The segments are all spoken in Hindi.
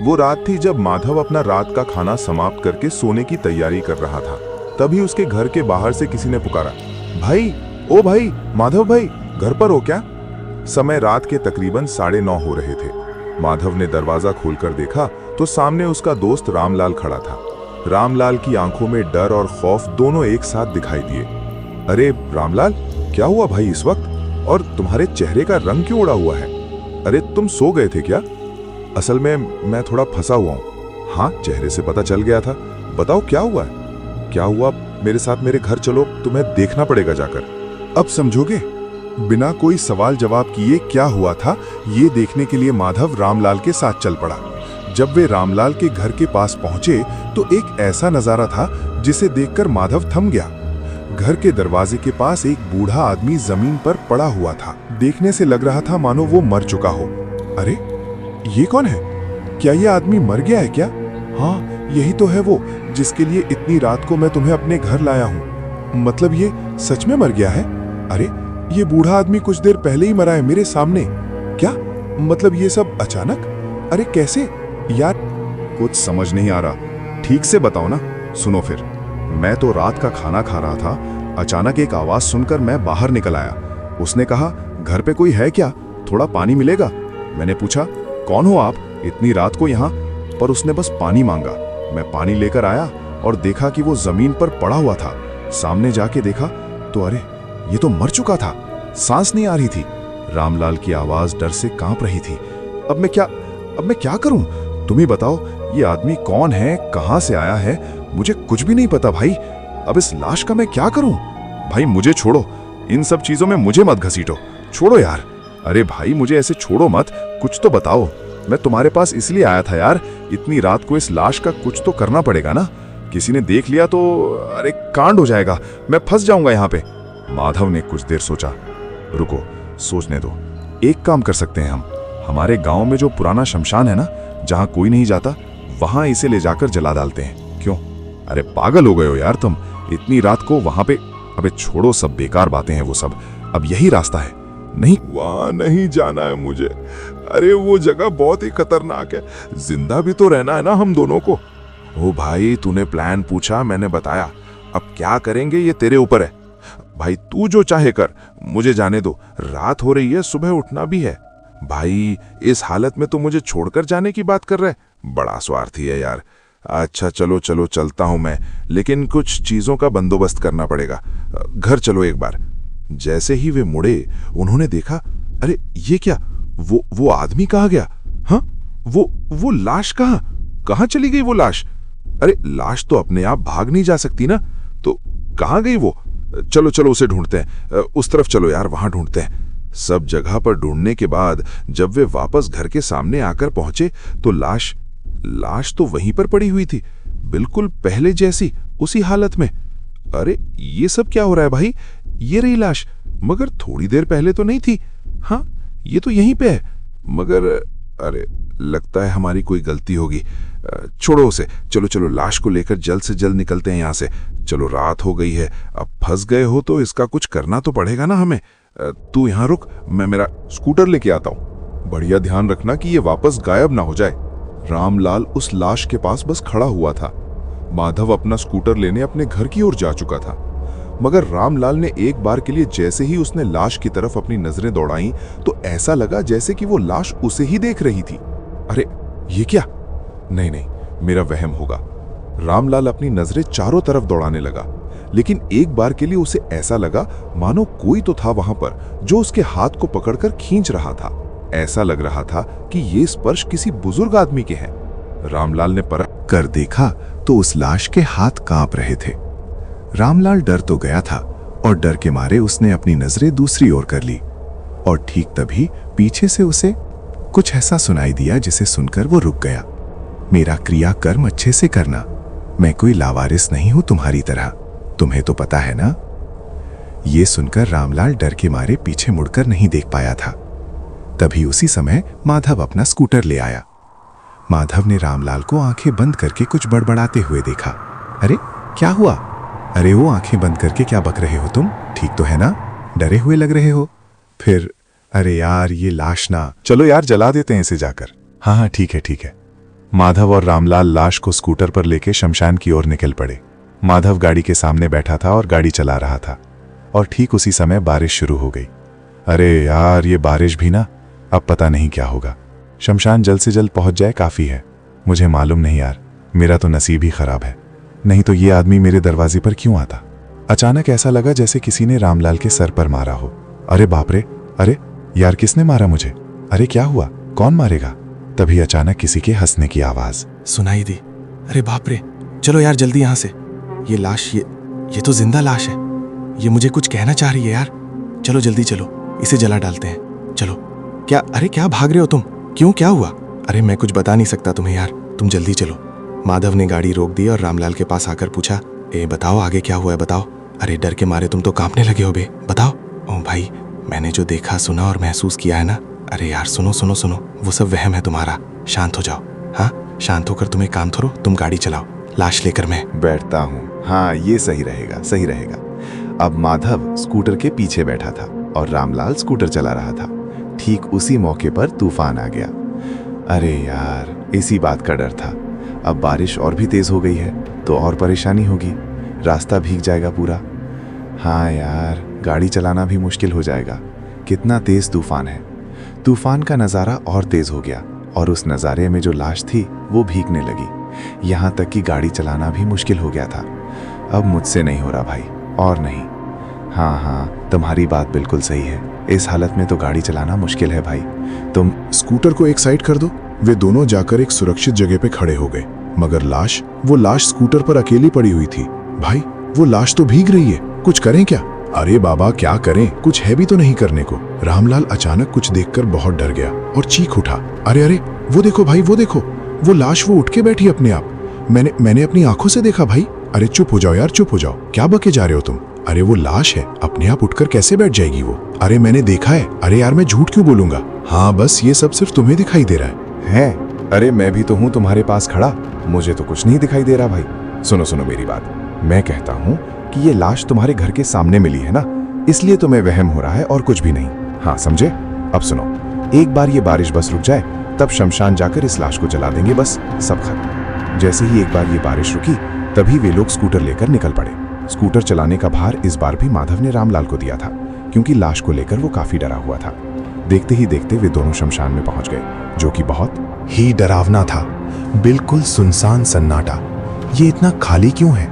वो रात थी जब माधव अपना रात का खाना समाप्त करके सोने की तैयारी कर रहा था। तभी उसके घर के बाहर से किसी ने पुकारा, भाई, ओ भाई, माधव भाई, घर पर हो क्या? समय रात के तकरीबन 9:30 हो रहे थे। माधव ने दरवाजा खोलकर देखा तो सामने उसका दोस्त रामलाल खड़ा था। रामलाल की आंखों में डर और खौफ दोनों एक साथ दिखाई दिए। अरे रामलाल, क्या हुआ भाई इस वक्त? और तुम्हारे चेहरे का रंग क्यों उड़ा हुआ है? अरे तुम सो गए थे क्या? असल में मैं थोड़ा फंसा हुआ हूँ। हाँ, चेहरे से पता चल गया था। बताओ क्या हुआ है? क्या हुआ? मेरे साथ मेरे घर चलो, तुम्हें देखना पड़ेगा जाकर। अब समझोगे? बिना कोई सवाल जवाब किए क्या हुआ था ये देखने के लिए माधव रामलाल के साथ चल पड़ा। जब वे रामलाल के घर के पास पहुंचे तो एक ऐसा नजारा था जिसे देखकर माधव थम गया। घर के दरवाजे के पास एक बूढ़ा आदमी जमीन पर पड़ा हुआ था। देखने से लग रहा था मानो वो मर चुका हो। अरे ये कौन है? क्या ये आदमी मर गया है क्या? हाँ, यही तो है वो जिसके लिए इतनी रात को मैं तुम्हें अपने घर लाया हूँ। मतलब ये सच में मर गया है? अरे ये बूढ़ा आदमी कुछ देर पहले ही मरा है मेरे सामने। क्या मतलब ये सब अचानक? अरे कैसे यार? कुछ समझ नहीं आ रहा, ठीक से बताओ ना। सुनो फिर, मैं तो रात का खाना खा रहा था, अचानक एक आवाज सुनकर मैं बाहर निकल आया। उसने कहा, घर पे कोई है क्या? थोड़ा पानी मिलेगा? मैंने पूछा, कौन हो आप इतनी रात को यहाँ? पर उसने बस पानी मांगा। मैं पानी लेकर आया और देखा कि वो जमीन पर पड़ा हुआ था। सामने जाके देखा तो अरे ये तो मर चुका था, सांस नहीं आ रही थी। रामलाल की आवाज डर से कांप रही थी। अब मैं क्या करूं? तुम ही बताओ, ये आदमी कौन है, कहां से आया है? मुझे कुछ भी नहीं पता भाई। अब इस लाश का मैं क्या करूं? भाई मुझे छोड़ो, इन सब चीजों में मुझे मत घसीटो, छोड़ो यार। अरे भाई मुझे ऐसे छोड़ो मत, कुछ तो बताओ। मैं तुम्हारे पास इसलिए आया था यार, इतनी रात को इस लाश का कुछ तो करना पड़ेगा ना। किसी ने देख लिया तो अरे कांड हो जाएगा, मैं फंस जाऊंगा यहाँ पे। माधव ने कुछ देर सोचा। रुको, सोचने दो। एक काम कर सकते हैं हम, हमारे गांव में जो पुराना शमशान है ना, जहां कोई नहीं जाता, वहां इसे ले जाकर जला डालते हैं। क्यों? अरे पागल हो गए हो यार तुम, इतनी रात को वहां पे? अबे छोड़ो, सब बेकार बातें हैं वो सब। अब यही रास्ता है। नहीं, वहां नहीं जाना है मुझे। अरे वो जगह बहुत ही खतरनाक है, जिंदा भी तो रहना है ना हम दोनों को। ओ भाई, तूने प्लान पूछा, मैंने बताया। अब क्या करेंगे ये तेरे ऊपर है। भाई तू जो चाहे कर, मुझे जाने दो। रात हो रही है, सुबह उठना भी है। भाई इस हालत में तो मुझे छोड़कर जाने की बात कर रहा है, बड़ा स्वार्थी है यार। अच्छा चलो चलो, चलता हूं मैं, लेकिन कुछ चीजों का बंदोबस्त करना पड़ेगा। घर चलो एक बार। जैसे ही वे मुड़े, उन्होंने देखा, अरे ये क्या, वो आदमी कहाँ गया? हाँ, वो लाश कहाँ चली गई वो लाश? अरे लाश तो अपने आप भाग नहीं जा सकती ना, तो कहाँ गई वो? चलो चलो उसे ढूंढते हैं, उस तरफ चलो यार, वहां ढूंढते हैं। सब जगह पर ढूंढने के बाद जब वे वापस घर के सामने आकर पहुंचे तो लाश तो वहीं पर पड़ी हुई थी, बिल्कुल पहले जैसी, उसी हालत में। अरे ये सब क्या हो रहा है भाई? ये रही लाश, मगर थोड़ी देर पहले तो नहीं थी। हाँ, ये तो यहीं पे है, मगर अरे लगता है हमारी कोई गलती होगी। छोड़ो उसे, चलो चलो लाश को लेकर जल्द से जल्द निकलते हैं यहाँ से। चलो रात हो गई है, अब फंस गए हो तो इसका कुछ करना तो पड़ेगा ना हमें। तू यहाँ रुक, मैं मेरा स्कूटर लेके आता हूँ। बढ़िया ध्यान रखना कि ये वापस गायब ना हो जाए। रामलाल उस लाश के पास बस खड़ा हुआ था। माधव अपना स्कूटर लेने अपने घर की ओर जा चुका था, मगर रामलाल ने एक बार के लिए जैसे ही उसने लाश की तरफ अपनी नजरें दौड़ाईं तो ऐसा लगा जैसे कि वो लाश उसे ही देख रही थी। अरे ये क्या? नहीं, मेरा वहम होगा। रामलाल अपनी नजरें चारों तरफ दौड़ाने लगा, लेकिन एक बार के लिए उसे ऐसा लगा मानो कोई तो था वहां पर जो उसके हाथ को पकड़कर खींच रहा था। ऐसा लग रहा था कि ये स्पर्श किसी बुजुर्ग आदमी के हैं। रामलाल ने परख कर देखा तो उस लाश के हाथ कांप रहे थे। रामलाल डर तो गया था और डर के मारे उसने अपनी नजरें दूसरी ओर कर ली, और ठीक तभी पीछे से उसे कुछ ऐसा सुनाई दिया जिसे सुनकर वो रुक गया। मेरा क्रियाकर्म अच्छे से करना, मैं कोई लावारिस नहीं हूं तुम्हारी तरह, तुम्हें तो पता है ना। ये सुनकर रामलाल डर के मारे पीछे मुड़कर नहीं देख पाया था। तभी उसी समय माधव अपना स्कूटर ले आया। माधव ने रामलाल को आंखें बंद करके कुछ बड़बड़ाते हुए देखा। अरे क्या हुआ? अरे वो आंखें बंद करके क्या बक रहे हो तुम? ठीक तो है ना? डरे हुए लग रहे हो। फिर अरे यार ये लाश ना, चलो यार जला देते हैं इसे जाकर। हाँ ठीक है। माधव और रामलाल लाश को स्कूटर पर लेके शमशान की ओर निकल पड़े। माधव गाड़ी के सामने बैठा था और गाड़ी चला रहा था, और ठीक उसी समय बारिश शुरू हो गई। अरे यार, ये बारिश भी ना, अब पता नहीं क्या होगा। शमशान जल्द से जल्द पहुंच जाए काफी है। मुझे मालूम नहीं यार, मेरा तो नसीब ही खराब है, नहीं तो ये आदमी मेरे दरवाजे पर क्यों आता। अचानक ऐसा लगा जैसे किसी ने रामलाल के सर पर मारा हो। अरे बाप रे, अरे यार, किसने मारा मुझे? अरे क्या हुआ, कौन मारेगा? तभी अचानक किसी के हंसने की आवाज सुनाई दी। अरे बाप रे, चलो यार जल्दी यहाँ से। ये लाश, ये तो जिंदा लाश है। ये मुझे कुछ कहना चाह रही है यार। चलो जल्दी चलो, इसे जला डालते हैं। चलो। क्या? अरे क्या भाग रहे हो तुम? क्यों, क्या हुआ? अरे मैं कुछ बता नहीं सकता तुम्हें यार, तुम जल्दी चलो। माधव ने गाड़ी रोक दी और रामलाल के पास आकर पूछा, ए बताओ आगे क्या हुआ है, बताओ। अरे डर के मारे तुम तो कांपने लगे हो बे, बताओ। ओ भाई, मैंने जो देखा, सुना और महसूस किया है ना, अरे यार सुनो सुनो सुनो, वो सब वहम है तुम्हारा। शांत हो जाओ। हाँ, शांत होकर तुम एक काम करो, तुम गाड़ी चलाओ, लाश लेकर मैं बैठता हूँ। हाँ, ये सही रहेगा, सही रहेगा। अब माधव स्कूटर के पीछे बैठा था और रामलाल स्कूटर चला रहा था। ठीक उसी मौके पर तूफान आ गया। अरे यार, इसी बात का डर था। अब बारिश और भी तेज हो गई है तो और परेशानी होगी, रास्ता भीग जाएगा पूरा। हाँ यार, गाड़ी चलाना भी मुश्किल हो जाएगा। कितना तेज तूफान है। तूफान का नज़ारा और तेज हो गया और उस नज़ारे में जो लाश थी वो भीगने लगी। यहाँ तक कि गाड़ी चलाना भी मुश्किल हो गया था। अब मुझसे नहीं हो रहा भाई, और नहीं। हाँ हाँ, तुम्हारी बात बिल्कुल सही है। इस हालत में तो गाड़ी चलाना मुश्किल है भाई। तुम स्कूटर को एक साइड कर दो। वे दोनों जाकर एक सुरक्षित जगह पे खड़े हो गए, मगर वो लाश स्कूटर पर अकेली पड़ी हुई थी। भाई, वो लाश तो भीग रही है, कुछ करें क्या? अरे बाबा, क्या करें, कुछ है भी तो नहीं करने को। रामलाल अचानक कुछ देखकर बहुत डर गया और चीख उठा, अरे अरे, वो देखो भाई, वो देखो, वो लाश वो उठ के बैठी अपने आप। मैंने अपनी आंखों से देखा भाई। अरे चुप हो जाओ यार, चुप हो जाओ, क्या बके जा रहे हो तुम? अरे वो लाश है, अपने आप उठकर कैसे बैठ जाएगी वो? अरे मैंने देखा है। अरे यार, मैं झूठ क्यों बोलूंगा? हाँ, बस ये सब सिर्फ तुम्हें दिखाई दे रहा है। अरे मैं भी तो हूँ तुम्हारे पास खड़ा, मुझे तो कुछ नहीं दिखाई दे रहा भाई। सुनो सुनो मेरी बात, मैं कहता हूँ कि ये लाश तुम्हारे घर के सामने मिली है ना, इसलिए तुम्हें वहम हो रहा है और कुछ भी नहीं। हाँ समझे? अब सुनो, एक बार ये बारिश बस रुक जाए, तब शमशान जाकर इस लाश को जला देंगे, बस सब खत्म। जैसे ही एक बार ये बारिश रुकी, तभी वे लोग स्कूटर लेकर निकल पड़े। स्कूटर चलाने का भार इस बार भी माधव ने रामलाल को दिया था, क्योंकि लाश को लेकर वो काफी डरा हुआ था। देखते ही देखते वे दोनों शमशान में पहुंच गए, जो कि बहुत ही डरावना था। बिल्कुल सुनसान सन्नाटा। ये इतना खाली क्यों है?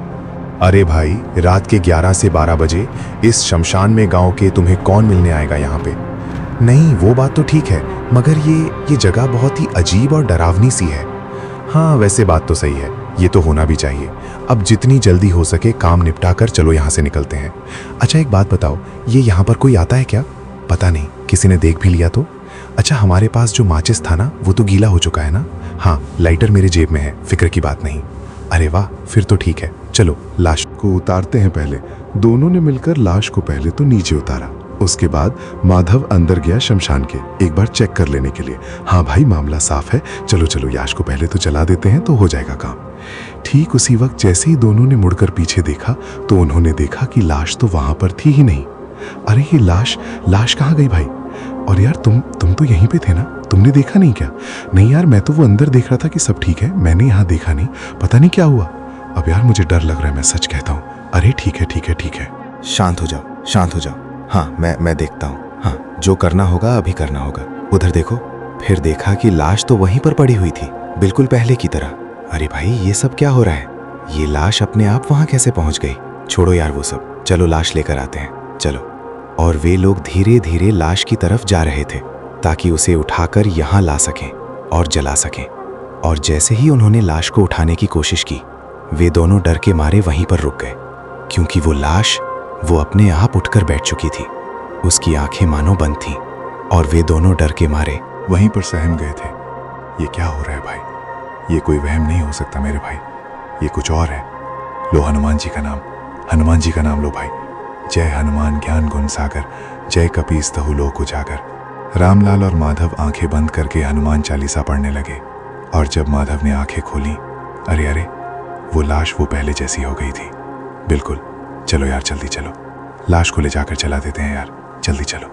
अरे भाई, रात के 11 से 12 बजे इस शमशान में गांव के तुम्हें कौन मिलने आएगा यहाँ पे? नहीं, वो बात तो ठीक है, मगर ये जगह बहुत ही अजीब और डरावनी सी है। हाँ, वैसे बात तो सही है, ये तो होना भी चाहिए। अब जितनी जल्दी हो सके काम निपटा कर चलो यहाँ से निकलते हैं। अच्छा एक बात बताओ, ये यहाँ पर कोई आता है क्या? पता नहीं, किसी ने देख भी लिया तो? अच्छा, हमारे पास जो माचिस था ना, वो तो गीला हो चुका है ना? हाँ, लाइटर मेरे जेब में है, फिक्र की बात नहीं। अरे वाह, फिर तो ठीक है, चलो लाश को उतारते हैं। पहले दोनों ने मिलकर लाश को पहले तो नीचे उतारा, उसके बाद माधव अंदर गया शमशान के एक बार चेक कर लेने के लिए। हाँ भाई, मामला साफ है, चलो चलो लाश को पहले तो जला देते हैं तो हो जाएगा काम। ठीक उसी वक्त जैसे ही दोनों ने मुड़कर पीछे देखा तो उन्होंने देखा कि लाश तो वहां पर थी ही नहीं। अरे ये लाश कहाँ गई भाई? और यार तुम तो यहीं पे थे ना, तुमने देखा नहीं क्या? नहीं यार, मैं तो वो अंदर देख रहा था कि सब ठीक है, मैंने यहाँ देखा नहीं, पता नहीं क्या हुआ। अब यार मुझे डर लग रहा है, मैं सच कहता हूँ। अरे ठीक है ठीक है ठीक है, शांत हो जाओ, शांत हो जाओ। हाँ, मैं देखता हूँ। हाँ, जो करना होगा अभी करना होगा। उधर देखो। फिर देखा कि लाश तो वहीं पर पड़ी हुई थी, बिल्कुल पहले की तरह। अरे भाई, ये सब क्या हो रहा है? ये लाश अपने आप वहां कैसे पहुंच गई? छोड़ो यार वो सब, चलो लाश लेकर आते हैं, चलो। और वे लोग धीरे धीरे लाश की तरफ जा रहे थे ताकि उसे उठाकर यहाँ ला सकें और जला सकें। और जैसे ही उन्होंने लाश को उठाने की कोशिश की, वे दोनों डर के मारे वहीं पर रुक गए, क्योंकि वो लाश वो अपने आप उठकर बैठ चुकी थी। उसकी आंखें मानो बंद थीं और वे दोनों डर के मारे वहीं पर सहम गए थे। ये क्या हो रहा है भाई? ये कोई वहम नहीं हो सकता मेरे भाई, ये कुछ और है। लो हनुमान जी का नाम, हनुमान जी का नाम लो भाई। जय हनुमान ज्ञान गुण सागर, जय कपीस तहु लोक उजागर। रामलाल और माधव आंखें बंद करके हनुमान चालीसा पढ़ने लगे, और जब माधव ने आंखें खोली, अरे अरे, वो लाश वो पहले जैसी हो गई थी बिल्कुल। चलो यार जल्दी चलो, लाश को ले जाकर जला देते हैं यार, जल्दी चलो।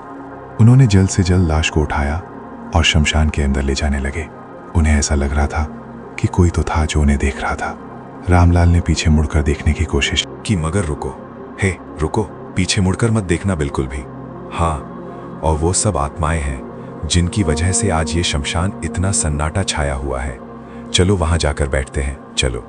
उन्होंने जल्द से जल्द लाश को उठाया और शमशान के अंदर ले जाने लगे। उन्हें ऐसा लग रहा था कि कोई तो था जो उन्हें देख रहा था। रामलाल ने पीछे मुड़कर देखने की कोशिश कि मगर रुको, हे रुको, पीछे मुड़कर मत देखना बिल्कुल भी। हाँ, और वो सब आत्माएं हैं जिनकी वजह से आज ये शमशान इतना सन्नाटा छाया हुआ है। चलो वहां जाकर बैठते हैं, चलो।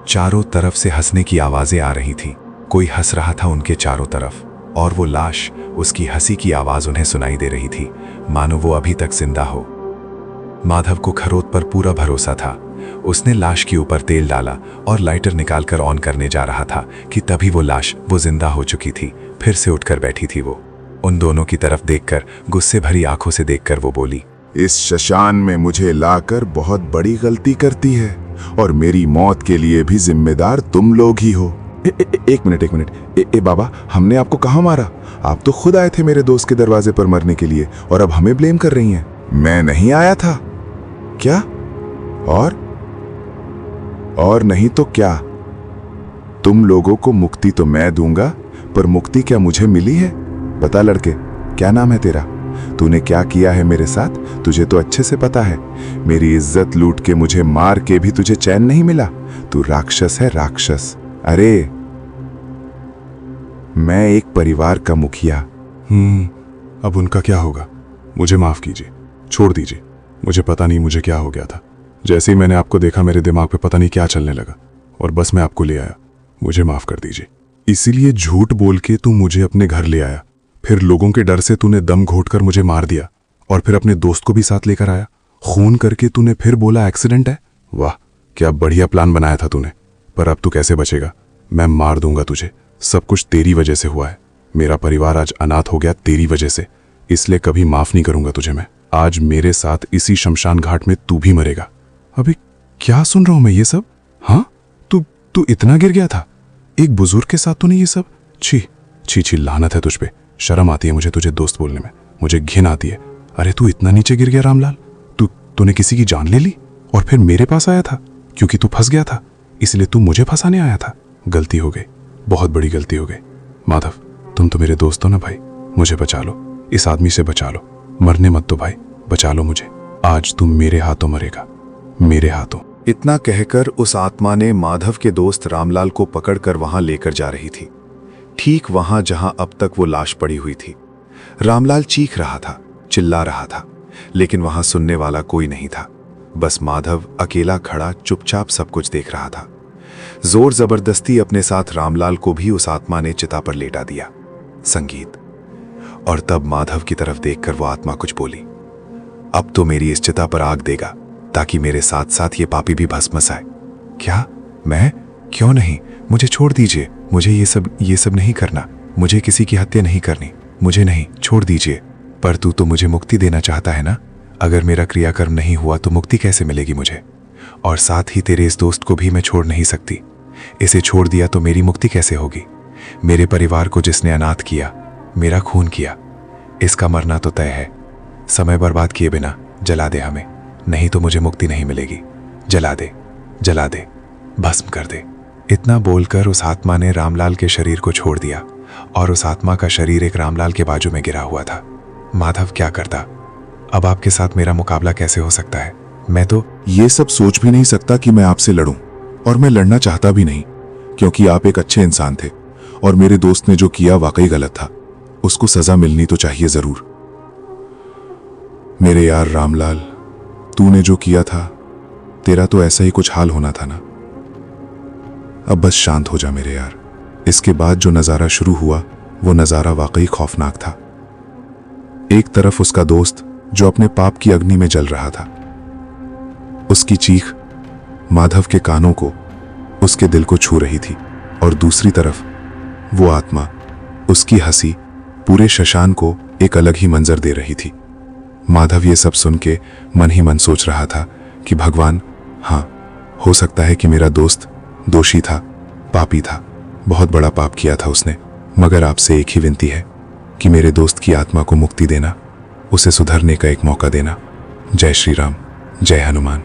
चारों तरफ से हंसने की आवाजें आ रही थी। कोई हंस रहा था उनके चारों तरफ, और वो लाश, उसकी हंसी की आवाज उन्हें सुनाई दे रही थी, मानो वो अभी तक जिंदा हो। माधव को खरोत पर पूरा भरोसा था। उसने लाश के ऊपर तेल डाला और लाइटर निकालकर ऑन करने जा रहा था कि तभी वो लाश, वो जिंदा हो चुकी थी, फिर से उठकर बैठी थी। वो उन दोनों की तरफ देखकर, गुस्से भरी आंखों से देखकर वो बोली, इस शशान में मुझे लाकर बहुत बड़ी गलती करती है और मेरी मौत के लिए भी जिम्मेदार तुम लोग ही हो। एक मिनट, बाबा, हमने आपको कहाँ मारा? आप तो खुद आए थे मेरे दोस्त के दरवाजे पर मरने के लिए और अब हमें ब्लेम कर रही हैं। मैं नहीं आया था। क्या? और नहीं तो क्या? तुम लोगों को मुक्ति तो मैं दूंगा, पर मुक्ति क्या मुझे मिली है? बता लड़के, क्या नाम है तेरा? तूने क्या किया है मेरे साथ? तुझे तो अच्छे से पता है। मेरी इज्जत लूट के मुझे मार के भी तुझे चैन नहीं मिला। तू राक्षस है, राक्षस। अरे मैं एक परिवार का मुखिया। अब उनका क्या होगा? मुझे माफ कीजिए, छोड़ दीजिए। मुझे पता नहीं मुझे क्या हो गया था। जैसे ही मैंने आपको देखा मेरे दिमाग पे पता नहीं क्या चलने लगा और बस मैं आपको ले आया। मुझे माफ कर दीजिए। इसीलिए झूठ बोल के तू मुझे अपने घर ले आया, फिर लोगों के डर से तूने दम घोटकर मुझे मार दिया और फिर अपने दोस्त को भी साथ लेकर आया। खून करके तूने फिर बोला एक्सीडेंट है। वाह, क्या बढ़िया प्लान बनाया था तूने। पर अब तू कैसे बचेगा? मैं मार दूंगा तुझे। सब कुछ तेरी वजह से हुआ है। मेरा परिवार आज अनाथ हो गया तेरी वजह से, इसलिए कभी माफ नहीं करूंगा तुझे मैं। आज मेरे साथ इसी शमशान घाट में तू भी मरेगा। अभी क्या सुन रहा हूं मैं ये सब? हाँ, तू इतना गिर गया था एक बुजुर्ग के साथ? तूने ये सब? छी छी छी, लानत है तुझ पे। शर्म आती है मुझे तुझे दोस्त बोलने में, मुझे घिन आती है। अरे तू इतना नीचे गिर गया रामलाल? तूने किसी की जान ले ली और फिर मेरे पास आया था क्योंकि तू फंस गया था, इसलिए तू मुझे फंसाने आया था। गलती हो गई, बहुत बड़ी गलती हो गई। माधव, तुम तो मेरे दोस्त हो ना भाई, मुझे बचा लो, इस आदमी से बचा लो। मरने मत दो भाई, बचा लो मुझे। आज तुम मेरे हाथों मरेगा, मेरे हाथों। इतना कहकर उस आत्मा ने माधव के दोस्त रामलाल को पकड़कर वहां लेकर जा रही थी, ठीक वहां जहां अब तक वो लाश पड़ी हुई थी। रामलाल चीख रहा था, चिल्ला रहा था, लेकिन वहां सुनने वाला कोई नहीं था। बस माधव अकेला खड़ा चुपचाप सब कुछ देख रहा था। जोर जबरदस्ती अपने साथ रामलाल को भी उस आत्मा ने चिता पर लेटा दिया। संगीत। और तब माधव की तरफ देखकर वो आत्मा कुछ बोली, अब तो मेरी इस चिता पर आग देगा ताकि मेरे साथ साथ ये पापी भी भस्मसाए। क्या? मैं? क्यों नहीं, मुझे छोड़ दीजिए। मुझे ये सब नहीं करना। मुझे किसी की हत्या नहीं करनी। मुझे नहीं, छोड़ दीजिए। पर तू तो मुझे मुक्ति देना चाहता है ना? अगर मेरा क्रियाकर्म नहीं हुआ तो मुक्ति कैसे मिलेगी मुझे? और साथ ही तेरे इस दोस्त को भी मैं छोड़ नहीं सकती। इसे छोड़ दिया तो मेरी मुक्ति कैसे होगी? मेरे परिवार को जिसने अनाथ किया, मेरा खून किया, इसका मरना तो तय है। समय बर्बाद किए बिना जला दे हमें, नहीं तो मुझे मुक्ति नहीं मिलेगी। जला दे, जला दे, भस्म कर दे। इतना बोलकर उस आत्मा ने रामलाल के शरीर को छोड़ दिया और उस आत्मा का शरीर एक रामलाल के बाजू में गिरा हुआ था। माधव क्या करता? अब आपके साथ मेरा मुकाबला कैसे हो सकता है? मैं तो ये सब सोच भी नहीं सकता कि मैं आपसे लड़ूं, और मैं लड़ना चाहता भी नहीं, क्योंकि आप एक अच्छे इंसान थे और मेरे दोस्त ने जो किया वाकई गलत था। उसको सजा मिलनी तो चाहिए जरूर। मेरे यार रामलाल, तूने जो किया था, तेरा तो ऐसा ही कुछ हाल होना था ना। अब बस शांत हो जा मेरे यार। इसके बाद जो नजारा शुरू हुआ वो नजारा वाकई खौफनाक था। एक तरफ उसका दोस्त जो अपने पाप की अग्नि में जल रहा था, उसकी चीख माधव के कानों को, उसके दिल को छू रही थी, और दूसरी तरफ वो आत्मा, उसकी हंसी पूरे शशान को एक अलग ही मंजर दे रही थी। माधव ये सब सुन के मन ही मन सोच रहा था कि भगवान, हाँ, हो सकता है कि मेरा दोस्त दोषी था, पापी था, बहुत बड़ा पाप किया था उसने, मगर आपसे एक ही विनती है कि मेरे दोस्त की आत्मा को मुक्ति देना, उसे सुधरने का एक मौका देना। जय श्री राम, जय हनुमान।